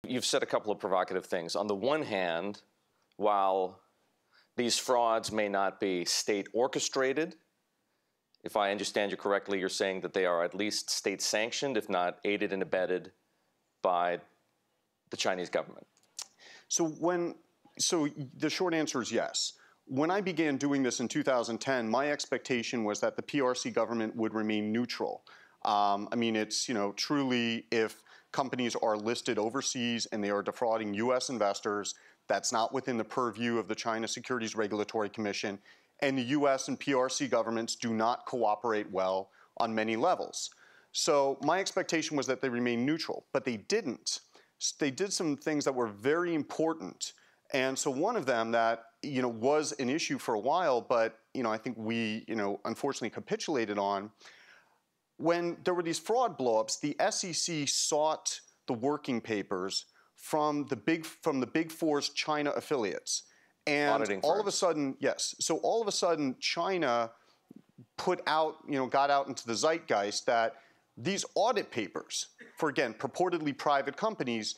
you've said a couple of provocative things. On the one hand, while these frauds may not be state orchestrated, if I understand you correctly, you're saying that they are at least state sanctioned, if not aided and abetted by the Chinese government. So the short answer is yes. When I began doing this in 2010, my expectation was that the PRC government would remain neutral. I mean, it's, truly, if companies are listed overseas and they are defrauding U.S. investors, that's not within the purview of the China Securities Regulatory Commission, and the U.S. and PRC governments do not cooperate well on many levels. So my expectation was that they remain neutral, but they didn't. They did some things that were very important. And so one of them that, was an issue for a while, but, I think we, unfortunately capitulated on, when there were these fraud blowups, the SEC sought the working papers from the Big Four's China affiliates. And all of a sudden, yes. So all of a sudden, China put out, got out into the zeitgeist that these audit papers for, again, purportedly private companies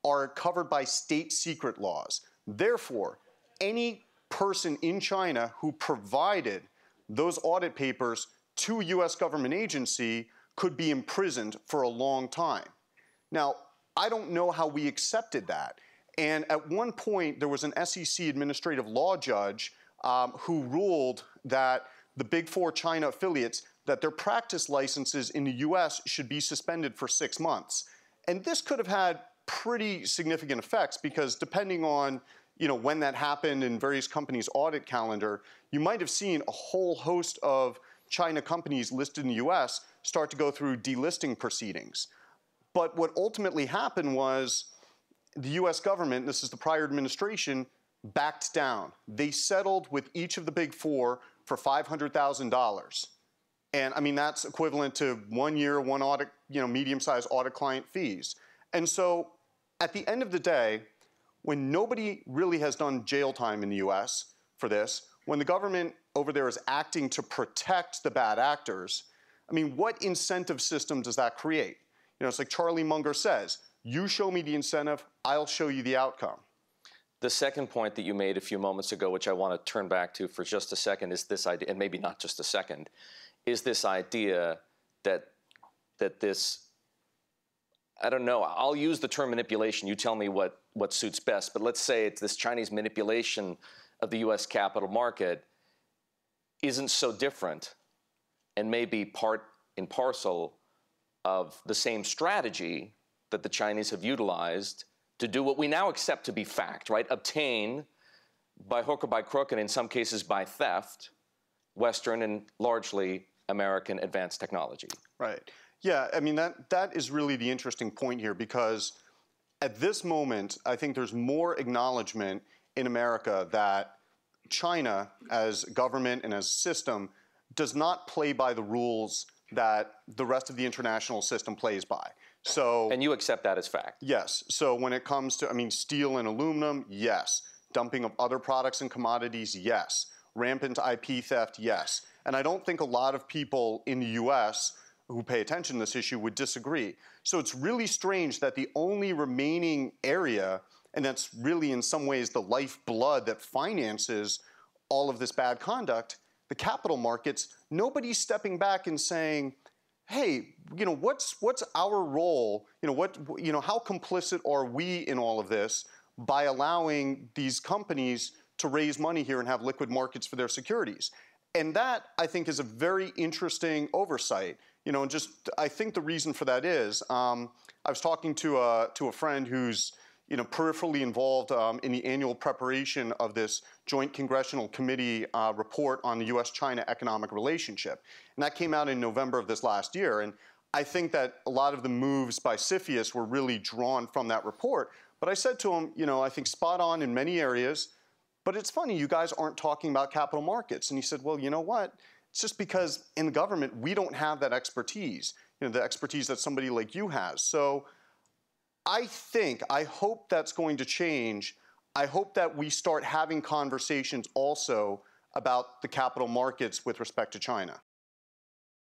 are covered by state secret laws. Therefore, any person in China who provided those audit papers to a U.S. government agency could be imprisoned for a long time. Now, I don't know how we accepted that. And at one point, there was an SEC administrative law judge who ruled that the Big Four China affiliates, that their practice licenses in the U.S. should be suspended for 6 months. And this could have had pretty significant effects because depending on when that happened in various companies' audit calendar, you might have seen a whole host of China companies listed in the U.S. start to go through delisting proceedings. But what ultimately happened was the U.S. government, this is the prior administration, backed down. They settled with each of the Big Four for $500,000. And I mean, that's equivalent to 1 year, one audit, medium-sized audit client fees. And so at the end of the day, when nobody really has done jail time in the U.S. for this, when the government over there is acting to protect the bad actors, I mean, what incentive system does that create? It's like Charlie Munger says, you show me the incentive, I'll show you the outcome. The second point that you made a few moments ago, which I want to turn back to for just a second, is this idea, and maybe not just a second, is this idea that this, I don't know, I'll use the term manipulation, you tell me what suits best, but let's say it's this Chinese manipulation of the U.S. capital market isn't so different and maybe part and parcel of the same strategy that the Chinese have utilized to do what we now accept to be fact, right? Obtain, by hook or by crook, and in some cases by theft, Western and largely American advanced technology. Right. Yeah, I mean, that is really the interesting point here because at this moment, I think there's more acknowledgement in America that China as government and as system does not play by the rules that the rest of the international system plays by. So, and you accept that as fact? Yes. So when it comes to, steel and aluminum, yes. Dumping of other products and commodities, yes. Rampant IP theft, yes. And I don't think a lot of people in the U.S. who pay attention to this issue would disagree. So it's really strange that the only remaining area, and that's really in some ways the lifeblood that finances all of this bad conduct, the capital markets, nobody's stepping back and saying, hey, what's our role? How complicit are we in all of this by allowing these companies to raise money here and have liquid markets for their securities? And that, I think, is a very interesting oversight. And I think the reason for that is, I was talking to a friend who's peripherally involved in the annual preparation of this Joint Congressional Committee report on the U.S.-China economic relationship. And that came out in November of this last year. And I think that a lot of the moves by CFIUS were really drawn from that report. But I said to him, I think spot on in many areas, but it's funny, you guys aren't talking about capital markets. And he said, well, you know what? It's just because in the government, we don't have that expertise, the expertise that somebody like you has. So I hope that's going to change. I hope that we start having conversations also about the capital markets with respect to China.